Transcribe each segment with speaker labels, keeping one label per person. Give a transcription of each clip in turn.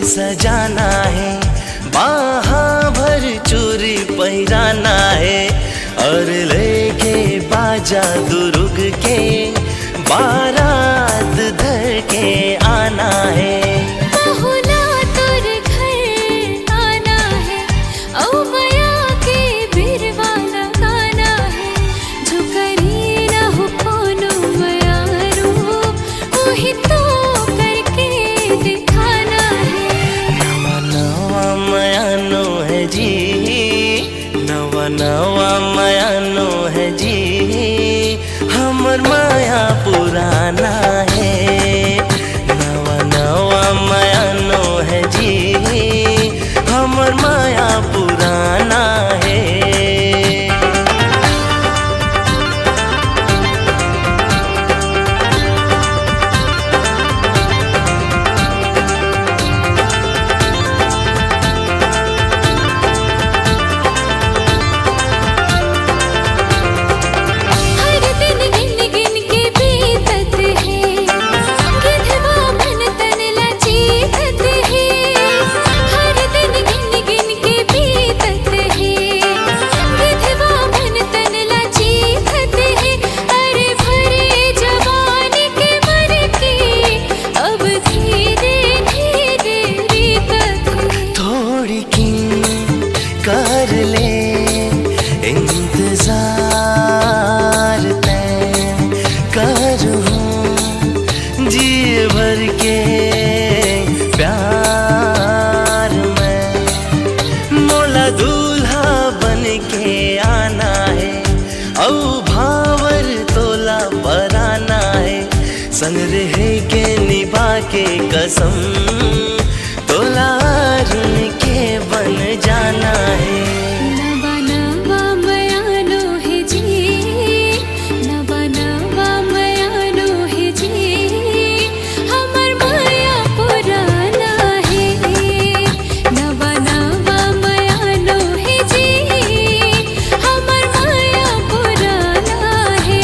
Speaker 1: सजाना है, बाहा भर चूरी पहिराना है, और लेके बाजा दुरुग के बारात धर के आना है।
Speaker 2: बहुला तोर घर आना है, औ मया के बिरवाला गाना है, जो करी ना हो कोनो मया रूप, वही तो करके दिखाना है।
Speaker 1: नवा नवा मयानो है जी, नवा नवा मयानो है जी, हमर माया पुराना है। नवा नवा मयानो है जी, हमर माया पुराना है। कर ले इंतजार तैं करूँ जी भर के प्यार में। मोला दूल्हा बन के आना है, औ भावर तोला बराना है, संग रह के निभा के कसम तोला ऋण के बन जाना है।
Speaker 2: नवा नवा मयानो है जी, नवा नवा मयानो है जी, हमर माया पुराना है। नवा नवा मयानो है जी, हमर माया पुराना है।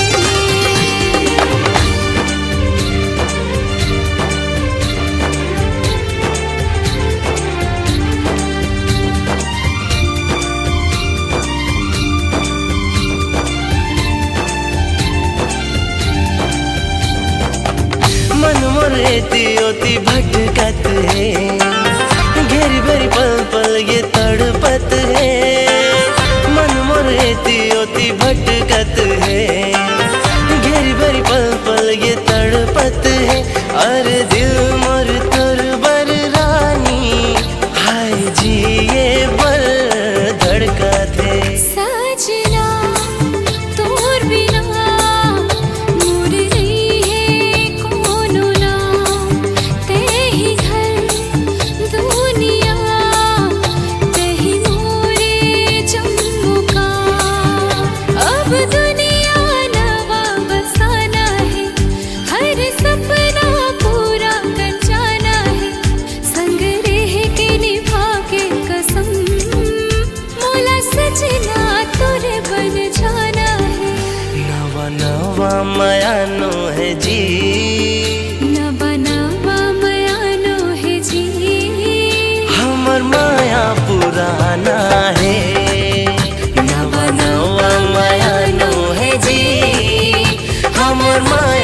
Speaker 1: मन मोरेती ओती भटकत है, घेरी भरी पल पल ये तड़पत है। मन मोरेती ओती भटकत है, घेरी भरी पल पल ये तड़पत है। अरे दिल मोर तोर बर रानी, हाय जी ये बर धड़कत है।
Speaker 2: सजना तोर बिना मोर नहीं है कोनो नाम, तेही घर दुनिया, तेही मोरे जम्मू का। अब दुनिया नवा बसाना है, हर सपना पूरा कर जाना है, संग रह के निभा के कसम मोला सजना तोरे बन जाना है।
Speaker 1: नवा नवा मयानो है जी,
Speaker 2: नवा नवा मयानो है जी,
Speaker 1: हमर माया पुराना है। नवा नवा मयानो है जी, हमर माया